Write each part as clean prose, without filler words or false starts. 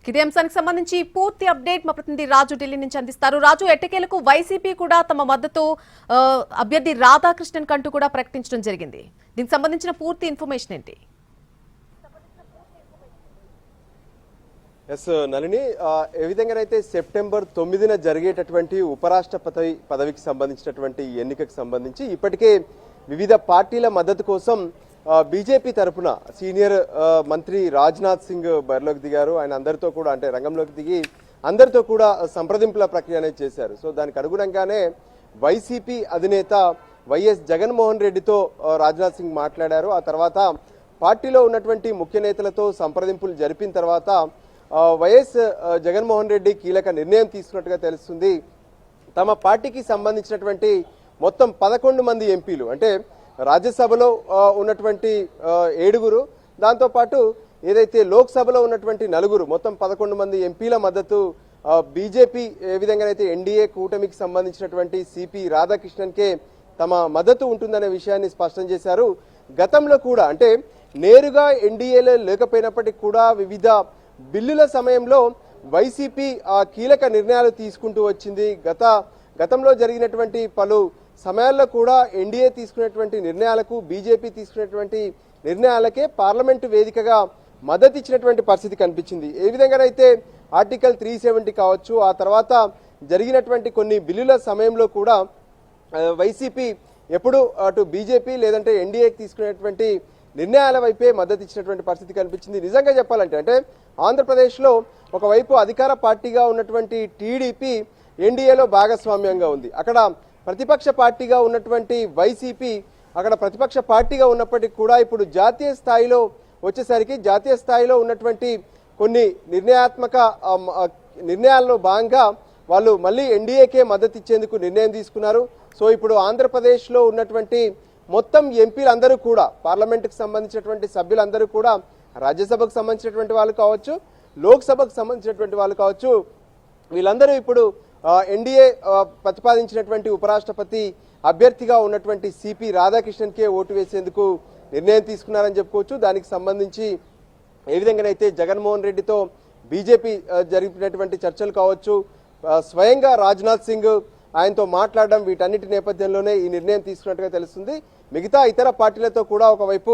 ఇదే అంశానికి సంబంధించి పూర్తి అప్డేట్ మా ప్రతినిధి రాజు ఢిల్లీ నుంచి అందిస్తారు. రాజు, ఎట్టకేలకు వైసీపీ కూడా తమ మద్దతు అభ్యర్థి రాధాకృష్ణన్ కంటూ కూడా ప్రకటించడం జరిగింది. దీనికి సంబంధించిన పూర్తి ఇన్ఫర్మేషన్ ఏంటి? ఎస్ నళిని, ఏ విధంగానైతే సెప్టెంబర్ 9న జరిగేటటువంటి ఉపరాష్ట్రపతి పదవికి సంబంధించినటువంటి ఎన్నికకు సంబంధించి ఇప్పటికే వివిధ పార్టీల మద్దతు కోసం బీజేపీ తరఫున సీనియర్ మంత్రి రాజ్నాథ్ సింగ్ బరిలోకి దిగారు. ఆయన అందరితో కూడా అంటే రంగంలోకి దిగి అందరితో కూడా సంప్రదింపుల ప్రక్రియ అనేది చేశారు. సో దానికి అనుగుణంగానే వైసీపీ అధినేత వైఎస్ జగన్మోహన్ రెడ్డితో రాజ్నాథ్ సింగ్ మాట్లాడారు. ఆ తర్వాత పార్టీలో ఉన్నటువంటి ముఖ్య నేతలతో సంప్రదింపులు జరిపిన తర్వాత వైఎస్ జగన్మోహన్ రెడ్డి కీలక నిర్ణయం తీసుకున్నట్టుగా తెలుస్తుంది. తమ పార్టీకి సంబంధించినటువంటి మొత్తం 11 మంది ఎంపీలు అంటే రాజ్యసభలో ఉన్నటువంటి 7, దాంతోపాటు ఏదైతే లోక్సభలో ఉన్నటువంటి 4, మొత్తం 11 మంది ఎంపీల మద్దతు బీజేపీ ఏ విధంగానైతే ఎన్డీఏ కూటమికి సంబంధించినటువంటి సిపి రాధాకృష్ణన్కే తమ మద్దతు ఉంటుందనే విషయాన్ని స్పష్టం చేశారు. గతంలో కూడా అంటే నేరుగా ఎన్డీఏలో లేకపోయినప్పటికీ కూడా వివిధ బిల్లుల సమయంలో వైసీపీ కీలక నిర్ణయాలు తీసుకుంటూ వచ్చింది. గతంలో జరిగినటువంటి పలు సమయాల్లో కూడా ఎన్డీఏ తీసుకునేటువంటి నిర్ణయాలకు బీజేపీ తీసుకునేటువంటి నిర్ణయాలకే పార్లమెంటు వేదికగా మద్దతు ఇచ్చినటువంటి పరిస్థితి కనిపించింది. ఏ విధంగానైతే ఆర్టికల్ 370 కావచ్చు, ఆ తర్వాత జరిగినటువంటి కొన్ని బిల్లుల సమయంలో కూడా వైసీపీ ఎప్పుడు అటు బీజేపీ లేదంటే ఎన్డీఏకి తీసుకునేటువంటి నిర్ణయాల వైపే మద్దతు ఇచ్చినటువంటి పరిస్థితి కనిపించింది. నిజంగా చెప్పాలంటే అంటే ఆంధ్రప్రదేశ్లో ఒకవైపు అధికార పార్టీగా ఉన్నటువంటి టీడీపీ ఎన్డీఏలో భాగస్వామ్యంగా ఉంది. అక్కడ ప్రతిపక్ష పార్టీగా ఉన్నటువంటి వైసీపీ అక్కడ ప్రతిపక్ష పార్టీగా ఉన్నప్పటికీ కూడా ఇప్పుడు జాతీయ స్థాయిలో వచ్చేసరికి జాతీయ స్థాయిలో ఉన్నటువంటి కొన్ని నిర్ణయాల్లో భాగంగా వాళ్ళు మళ్ళీ ఎన్డీఏకే మద్దతు ఇచ్చేందుకు నిర్ణయం తీసుకున్నారు. సో ఇప్పుడు ఆంధ్రప్రదేశ్లో ఉన్నటువంటి మొత్తం ఎంపీలందరూ కూడా పార్లమెంటుకు సంబంధించినటువంటి సభ్యులందరూ కూడా రాజ్యసభకు సంబంధించినటువంటి వాళ్ళు కావచ్చు, లోక్సభకు సంబంధించినటువంటి వాళ్ళు కావచ్చు, వీళ్ళందరూ ఇప్పుడు ఎన్డీఏ ప్రతిపాదించినటువంటి ఉపరాష్ట్రపతి అభ్యర్థిగా ఉన్నటువంటి సిపి రాధాకృష్ణన్కే ఓటు వేసేందుకు నిర్ణయం తీసుకున్నారని చెప్పుకోవచ్చు. దానికి సంబంధించి ఏ విధంగానైతే జగన్మోహన్ రెడ్డితో బీజేపీ జరిపినటువంటి చర్చలు కావచ్చు, స్వయంగా రాజ్నాథ్ సింగ్ ఆయనతో మాట్లాడడం, వీటన్నిటి నేపథ్యంలోనే ఈ నిర్ణయం తీసుకున్నట్టుగా తెలుస్తుంది. మిగతా ఇతర పార్టీలతో కూడా ఒకవైపు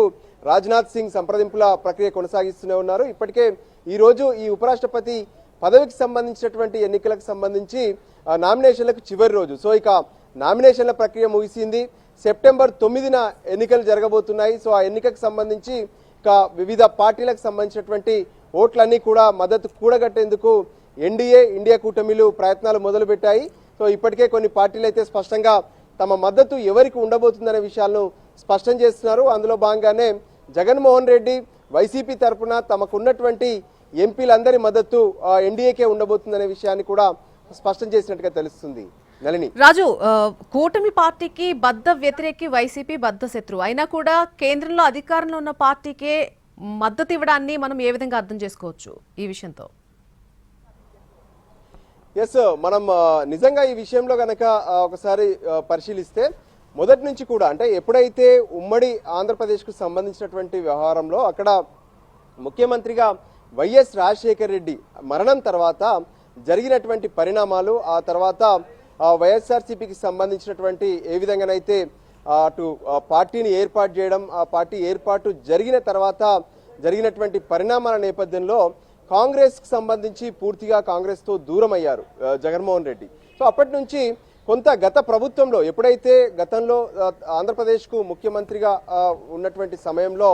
రాజ్నాథ్ సింగ్ సంప్రదింపుల ప్రక్రియ కొనసాగిస్తూనే ఉన్నారు. ఇప్పటికే ఈ రోజు ఈ ఉపరాష్ట్రపతి పదవికి సంబంధించినటువంటి ఎన్నికలకు సంబంధించి నామినేషన్లకు చివరి రోజు. సో ఇక నామినేషన్ల ప్రక్రియ ముగిసింది. సెప్టెంబర్ 9న ఎన్నికలు జరగబోతున్నాయి. సో ఆ ఎన్నికకు సంబంధించి ఇక వివిధ పార్టీలకు సంబంధించినటువంటి ఓట్లన్నీ కూడా మద్దతు కూడగట్టేందుకు ఇండియా కూటమిలు ప్రయత్నాలు మొదలుపెట్టాయి. సో ఇప్పటికే కొన్ని పార్టీలు అయితే స్పష్టంగా తమ మద్దతు ఎవరికి ఉండబోతుందనే విషయాలను స్పష్టం చేస్తున్నారు. అందులో భాగంగానే జగన్మోహన్ రెడ్డి వైసీపీ తరఫున తమకున్నటువంటి ఎంపీలందరి మద్దతు ఎన్డీఏకే ఉండబోతుందనే విషయాన్ని కూడా స్పష్టం చేసినట్టుగా తెలుస్తుంది. నళిని, రాజు, కూటమి పార్టీకి బద్ద వ్యతిరేకి వైసీపీ బద్ద శత్రువు అయినా కూడా కేంద్రంలో అధికారంలో ఉన్న పార్టీకే మద్దతు ఇవ్వడాన్ని మనం ఏ విధంగా అర్థం చేసుకోవచ్చు ఈ విషయంతో? ఎస్, మనం నిజంగా ఈ విషయంలో గనక ఒకసారి పరిశీలిస్తే మొదటి నుంచి కూడా అంటే ఎప్పుడైతే ఉమ్మడి ఆంధ్రప్రదేశ్కు సంబంధించినటువంటి వ్యవహారంలో అక్కడ ముఖ్యమంత్రిగా వైఎస్ రాజశేఖర్ రెడ్డి మరణం తర్వాత జరిగినటువంటి పరిణామాలు, ఆ తర్వాత వైఎస్ఆర్సీపీకి సంబంధించినటువంటి ఏ విధంగానైతే అటు పార్టీని ఏర్పాటు చేయడం, ఆ పార్టీ ఏర్పాటు జరిగిన తర్వాత జరిగినటువంటి పరిణామాల నేపథ్యంలో కాంగ్రెస్కి సంబంధించి పూర్తిగా కాంగ్రెస్తో దూరం అయ్యారు జగన్మోహన్ రెడ్డి. సో అప్పటి నుంచి కొంత గత ప్రభుత్వంలో ఎప్పుడైతే గతంలో ఆంధ్రప్రదేశ్కు ముఖ్యమంత్రిగా ఉన్నటువంటి సమయంలో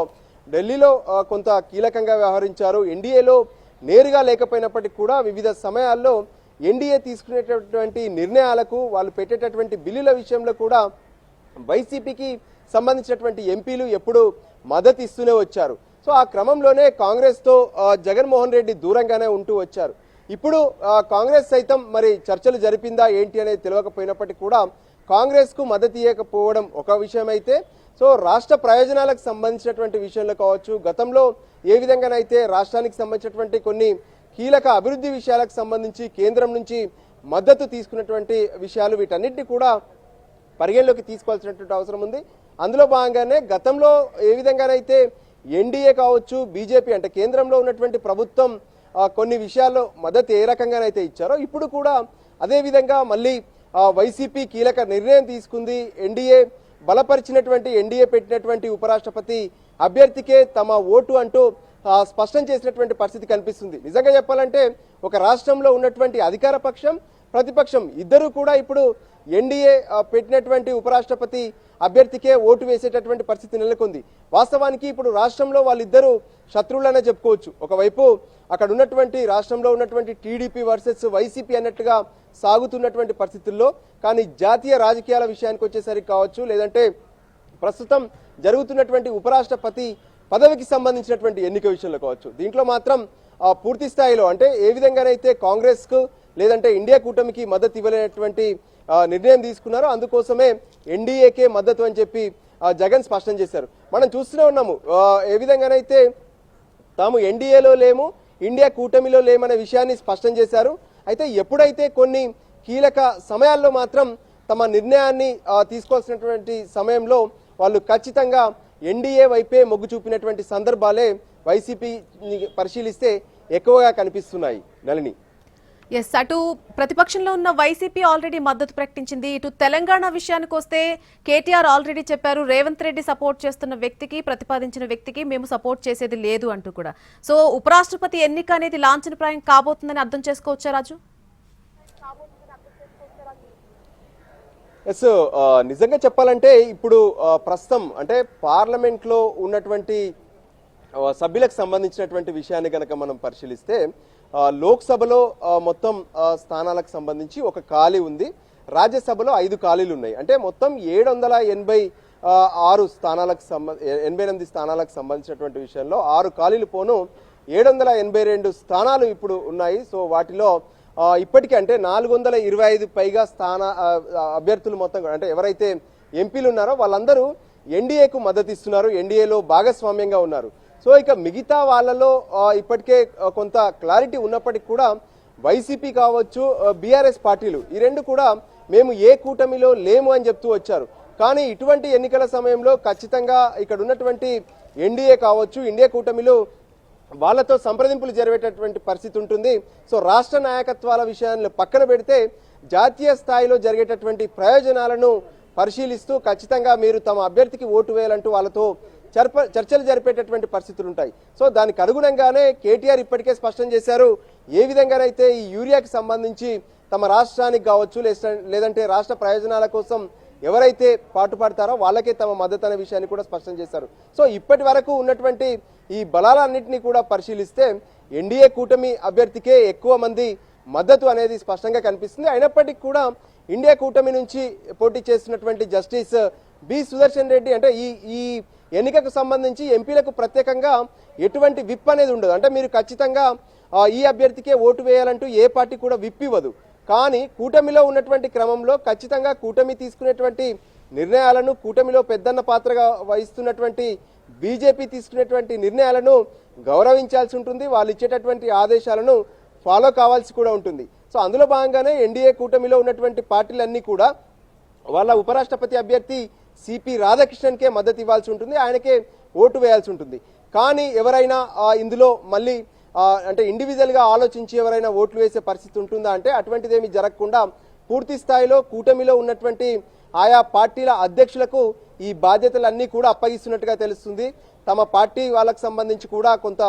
ఢిల్లీలో కొంత కీలకంగా వ్యవహరించారు. ఎన్డీఏలో నేరుగా లేకపోయినప్పటికీ కూడా వివిధ సమయాల్లో ఎన్డీఏ తీసుకునేటటువంటి నిర్ణయాలకు వాళ్ళు పెట్టేటటువంటి బిల్లుల విషయంలో కూడా వైసీపీకి సంబంధించినటువంటి ఎంపీలు ఎప్పుడు మద్దతు ఇస్తూనే వచ్చారు. సో ఆ క్రమంలోనే కాంగ్రెస్తో జగన్మోహన్ రెడ్డి దూరంగానే ఉంటూ వచ్చారు. ఇప్పుడు కాంగ్రెస్ సైతం మరి చర్చలు జరిపిందా ఏంటి అనేది తెలియకపోయినప్పటికీ కూడా కాంగ్రెస్కు మద్దతు ఇవ్వకపోవడం ఒక విషయం అయితే, సో రాష్ట్ర ప్రయోజనాలకు సంబంధించినటువంటి విషయంలో కావచ్చు, గతంలో ఏ విధంగానైతే రాష్ట్రానికి సంబంధించినటువంటి కొన్ని కీలక అభివృద్ధి విషయాలకు సంబంధించి కేంద్రం నుంచి మద్దతు తీసుకున్నటువంటి విషయాలు, వీటన్నిటిని కూడా పరిగణలోకి తీసుకోవాల్సినటువంటి అవసరం ఉంది. అందులో భాగంగానే గతంలో ఏ విధంగానైతే ఎన్డీఏ కావచ్చు, బీజేపీ అంటే కేంద్రంలో ఉన్నటువంటి ప్రభుత్వం కొన్ని విషయాల్లో మద్దతు ఏ రకంగానైతే ఇచ్చారో ఇప్పుడు కూడా అదే విధంగా మళ్ళీ వైసీపీ కీలక నిర్ణయం తీసుకుంది. ఎన్డీఏ బలపరిచినటువంటి ఎన్డీఏ పెట్టినటువంటి ఉపరాష్ట్రపతి అభ్యర్థికే తమ ఓటు అంటూ స్పష్టం చేసినటువంటి పరిస్థితి కనిపిస్తుంది. నిజంగా చెప్పాలంటే ఒక రాష్ట్రంలో ఉన్నటువంటి అధికార పక్షం ప్రతిపక్షం ఇద్దరు కూడా ఇప్పుడు ఎన్డీఏ పెట్టినటువంటి ఉపరాష్ట్రపతి అభ్యర్థికే ఓటు వేసేటటువంటి పరిస్థితి నెలకొంది. వాస్తవానికి ఇప్పుడు రాష్ట్రంలో వాళ్ళిద్దరూ శత్రువులనే చెప్పుకోవచ్చు. ఒకవైపు అక్కడ ఉన్నటువంటి రాష్ట్రంలో ఉన్నటువంటి టీడీపీ వర్సెస్ వైసీపీ అన్నట్టుగా సాగుతున్నటువంటి పరిస్థితుల్లో కానీ జాతీయ రాజకీయాల విషయానికి వచ్చేసరికి కావచ్చు, లేదంటే ప్రస్తుతం జరుగుతున్నటువంటి ఉపరాష్ట్రపతి పదవికి సంబంధించినటువంటి ఎన్నిక విషయంలో కావచ్చు, దీంట్లో మాత్రం పూర్తి స్థాయిలో అంటే ఏ విధంగానైతే కాంగ్రెస్ కు లేదంటే ఇండియా కూటమికి మద్దతు ఇవ్వలేనటువంటి నిర్ణయం తీసుకున్నారో అందుకోసమే ఎన్డీఏకే మద్దతు అని చెప్పి జగన్ స్పష్టం చేశారు. మనం చూస్తూనే ఉన్నాము ఏ విధంగానైతే తాము ఎన్డీఏలో లేము, ఇండియా కూటమిలో లేమనే విషయాన్ని స్పష్టం చేశారు. అయితే ఎప్పుడైతే కొన్ని కీలక సమయాల్లో మాత్రం తమ నిర్ణయాన్ని తీసుకోవాల్సినటువంటి సమయంలో వాళ్ళు ఖచ్చితంగా ఎన్డీఏ వైపే మొగ్గు చూపినటువంటి సందర్భాలే వైసీపీని పరిశీలిస్తే ఎక్కువగా కనిపిస్తున్నాయి. నళిని, ఎస్, అటు ప్రతిపక్షంలో ఉన్న వైసీపీ ఆల్రెడీ మద్దతు ప్రకటించింది. ఇటు తెలంగాణ విషయానికి వస్తే కేటీఆర్ ఆల్రెడీ చెప్పారు, రేవంత్ రెడ్డి సపోర్ట్ చేస్తున్న వ్యక్తికి ప్రతిపాదించిన వ్యక్తికి మేము సపోర్ట్ చేసేది లేదు అంటూ కూడా. సో ఉపరాష్ట్రపతి ఎన్నిక అనేది లాంఛనప్రాయం కాబోతుందని అర్థం చేసుకోవచ్చా రాజు? ఎస్, నిజంగా చెప్పాలంటే ఇప్పుడు ప్రస్తుతం అంటే పార్లమెంట్ లో ఉన్నటువంటి సభ్యులకు సంబంధించినటువంటి విషయాన్ని కనుక మనం పరిశీలిస్తే లోక్సభలో మొత్తం స్థానాలకు సంబంధించి ఒక ఖాళీ ఉంది, రాజ్యసభలో 5 ఖాళీలు ఉన్నాయి. అంటే మొత్తం 786 స్థానాలకు 88 స్థానాలకు సంబంధించినటువంటి విషయంలో 6 ఖాళీలు పోను 782 స్థానాలు ఇప్పుడు ఉన్నాయి. సో వాటిలో ఇప్పటికే అంటే 425 పైగా అభ్యర్థులు మొత్తం అంటే ఎవరైతే ఎంపీలు ఉన్నారో వాళ్ళందరూ ఎన్డీఏకు మద్దతు ఇస్తున్నారు, ఎన్డీఏలో భాగస్వామ్యంగా ఉన్నారు. సో ఇక మిగతా వాళ్ళలో ఇప్పటికే కొంత క్లారిటీ ఉన్నప్పటికీ కూడా వైసీపీ కావచ్చు, బీఆర్ఎస్ పార్టీలు ఈ రెండు కూడా మేము ఏ కూటమిలో లేము అని చెప్తూ వచ్చారు. కానీ ఇటువంటి ఎన్నికల సమయంలో ఖచ్చితంగా ఇక్కడ ఉన్నటువంటి ఎన్డీఏ కావచ్చు, ఇండియా కూటమిలో వాళ్ళతో సంప్రదింపులు జరిగేటటువంటి పరిస్థితి ఉంటుంది. సో రాష్ట్ర నాయకత్వాల విషయాన్ని పక్కన పెడితే జాతీయ స్థాయిలో జరిగేటటువంటి ప్రయోజనాలను పరిశీలిస్తూ ఖచ్చితంగా మీరు తమ అభ్యర్థికి ఓటు వేయాలంటూ వాళ్ళతో చర్చలు జరిపేటటువంటి పరిస్థితులు ఉంటాయి. సో దానికి అనుగుణంగానే కేటీఆర్ ఇప్పటికే స్పష్టం చేశారు, ఏ విధంగానైతే ఈ యూరియాకి సంబంధించి తమ రాష్ట్రానికి కావచ్చు లేదంటే రాష్ట్ర ప్రయోజనాల కోసం ఎవరైతే పాటుపడతారో వాళ్ళకే తమ మద్దతు అనే విషయాన్ని కూడా స్పష్టం చేశారు. సో ఇప్పటి వరకు ఉన్నటువంటి ఈ బలాలన్నింటినీ కూడా పరిశీలిస్తే ఎన్డీఏ కూటమి అభ్యర్థికే ఎక్కువ మంది మద్దతు అనేది స్పష్టంగా కనిపిస్తుంది. అయినప్పటికీ కూడా ఇండియా కూటమి నుంచి పోటీ చేస్తున్నటువంటి జస్టిస్ బి సుదర్శన్ రెడ్డి అంటే ఈ ఎన్నికకు సంబంధించి ఎంపీలకు ప్రత్యేకంగా ఎటువంటి విప్ అనేది ఉండదు. అంటే మీరు ఖచ్చితంగా ఈ అభ్యర్థికే ఓటు వేయాలంటూ ఏ పార్టీ కూడా విప్ ఇవ్వదు. కానీ కూటమిలో ఉన్నటువంటి క్రమంలో ఖచ్చితంగా కూటమి తీసుకునేటువంటి నిర్ణయాలను, కూటమిలో పెద్దన్న పాత్రగా వహిస్తున్నటువంటి బీజేపీ తీసుకునేటువంటి నిర్ణయాలను గౌరవించాల్సి ఉంటుంది, వాళ్ళు ఇచ్చేటటువంటి ఆదేశాలను ఫాలో కావాల్సి కూడా ఉంటుంది. సో అందులో భాగంగానే ఎన్డీఏ కూటమిలో ఉన్నటువంటి పార్టీలన్నీ కూడా వాళ్ళ ఉపరాష్ట్రపతి అభ్యర్థి సిపి రాధాకృష్ణన్కే మద్దతు ఇవ్వాల్సి ఉంటుంది, ఆయనకే ఓటు వేయాల్సి ఉంటుంది. కానీ ఎవరైనా ఇందులో మళ్ళీ అంటే ఇండివిజువల్ గా ఆలోచించి ఎవరైనా ఓట్లు వేసే పరిస్థితి ఉంటుందా అంటే అటువంటిదేమీ జరగకుండా పూర్తి స్థాయిలో కూటమిలో ఉన్నటువంటి ఆయా పార్టీల అధ్యక్షులకు ఈ బాధ్యతలన్నీ కూడా అప్పగిస్తున్నట్టుగా తెలుస్తుంది. తమ పార్టీ వాళ్ళకు సంబంధించి కూడా కొంత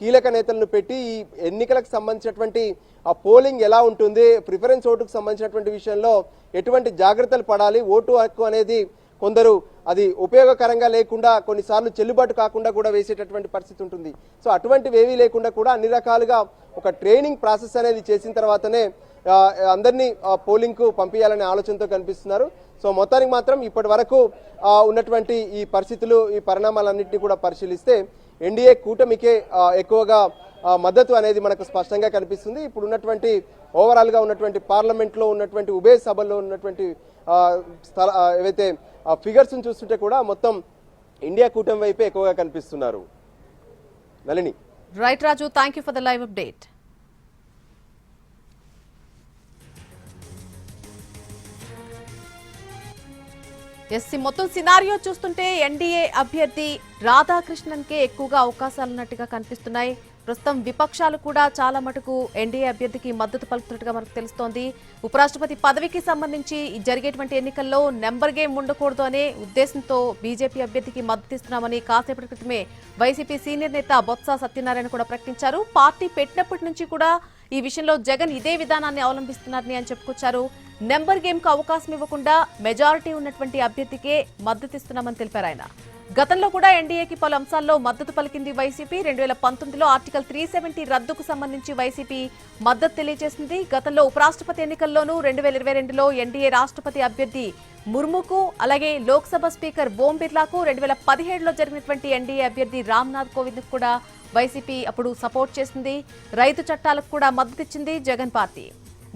కీలక నేతలను పెట్టి ఈ ఎన్నికలకు సంబంధించినటువంటి ఆ పోలింగ్ ఎలా ఉంటుంది, ప్రిఫరెన్స్ ఓటుకు సంబంధించినటువంటి విషయంలో ఎటువంటి జాగ్రత్తలు పడాలి, ఓటు హక్కు అనేది కొందరు అది ఉపయోగకరంగా లేకుండా కొన్నిసార్లు చెల్లుబాటు కాకుండా కూడా వేసేటటువంటి పరిస్థితి ఉంటుంది. సో అటువంటివి ఏవీ లేకుండా కూడా అన్ని రకాలుగా ఒక ట్రైనింగ్ ప్రాసెస్ అనేది చేసిన తర్వాతనే అందరినీ పోలింగ్ కు పంపించాలనే ఆలోచనతో కనిపిస్తున్నారు. సో మొత్తానికి మాత్రం ఇప్పటి వరకు ఉన్నటువంటి ఈ పరిస్థితులు, ఈ పరిణామాలన్నింటినీ కూడా పరిశీలిస్తే ఎన్డీఏ కూటమికే ఎక్కువగా మద్దతు అనేది మనకు స్పష్టంగా కనిపిస్తుంది. ఇప్పుడు ఉన్నటువంటి ఓవరాల్ గా ఉన్నటువంటి పార్లమెంట్ లో ఉన్నటువంటి ఉభయ సభల్లో ఉన్నటువంటి ఏవైతే ఫిగర్స్ చూస్తుంటే కూడా మొత్తం ఇండియా కూటమి వైపే ఎక్కువగా కనిపిస్తున్నారు. Nalini, right Raju, thank you for the live update. మొత్తం సినారియో చూస్తుంటే ఎన్డీఏ అభ్యర్థి రాధాకృష్ణన్ కే ఎక్కువగా అవకాశాలు ఉన్నట్టుగా కనిపిస్తున్నాయి. ప్రస్తుతం విపక్షాలు కూడా చాలా మటుకు ఎన్డీఏ అభ్యర్థికి మద్దతు పలుకుతున్నట్టుగా మనకు తెలుస్తోంది. ఉపరాష్ట్రపతి పదవికి సంబంధించి జరిగేటువంటి ఎన్నికల్లో నెంబర్ గేమ్ ఉండకూడదు అనే ఉద్దేశంతో బీజేపీ అభ్యర్థికి మద్దతు ఇస్తున్నామని కాసేపటి క్రితమే వైసీపీ సీనియర్ నేత బొత్స సత్యనారాయణ కూడా ప్రకటించారు. పార్టీ పెట్టినప్పటి నుంచి కూడా ఈ విషయంలో జగన్ ఇదే విధానాన్ని అవలంబిస్తున్నారని అని చెప్పుకొచ్చారు. నెంబర్ గేమ్ కు అవకాశం ఇవ్వకుండా మెజారిటీ ఉన్నటువంటి అభ్యర్థికే మద్దతు ఇస్తున్నామని తెలిపారు ఆయన. గతంలో కూడా ఎన్డీఏకి పలు అంశాల్లో మద్దతు పలికింది వైసీపీ. 2019లో ఆర్టికల్ 370 రద్దుకు సంబంధించి వైసీపీ మద్దతు తెలియజేసింది. గతంలో ఉపరాష్ట్రపతి ఎన్నికల్లోనూ 2022లో ఎన్డీఏ రాష్ట్రపతి అభ్యర్థి ముర్ముకు, అలాగే లోక్సభ స్పీకర్ ఓం బిర్లాకు, 2017లో జరిగినటువంటి ఎన్డీఏ అభ్యర్థి రామ్నాథ్ కోవింద్ కూడా వైసీపీ అప్పుడు సపోర్ట్ చేసింది. రైతు చట్టాలకు కూడా మద్దతిచ్చింది జగన్ పార్టీ.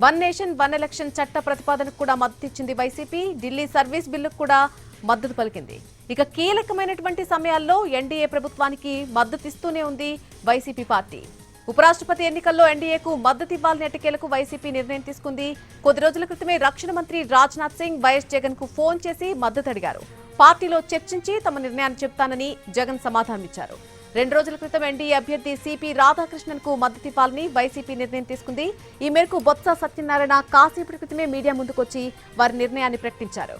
వన్ నేషన్ వన్ ఎలక్షన్ చట్ట ప్రతిపాదనకు కూడా మద్దతిచ్చింది వైసీపీ. ఢిల్లీ సర్వీస్ బిల్లుకు కూడా మద్దతు పలికింది. ఇక కీలకమైనటువంటి సమయాల్లో ఎన్డీఏ ప్రభుత్వానికి మద్దతిస్తూనే ఉంది వైసీపీ పార్టీ. ఉపరాష్ట్రపతి ఎన్నికల్లో ఎన్డీఏకు మద్దతు ఇవ్వాలని ఎట్టకేలకు వైసీపీ నిర్ణయం తీసుకుంది. కొద్ది రోజుల క్రితమే రక్షణ మంత్రి రాజ్నాథ్ సింగ్ వైఎస్ జగన్ కు ఫోన్ చేసి మద్దతు అడిగారు. పార్టీలో చర్చించి తమ నిర్ణయాన్ని చెప్తానని జగన్ సమాధానమిచ్చారు. 2 రోజుల క్రితం ఎన్డీఏ అభ్యర్థి సిపి రాధాకృష్ణన్ కు మద్దతు ఇవ్వాలని వైసీపీ నిర్ణయం తీసుకుంది. ఈ మేరకు బొత్స సత్యనారాయణ కాసేపటి క్రితమే మీడియా ముందుకొచ్చి వారి నిర్ణయాన్ని ప్రకటించారు.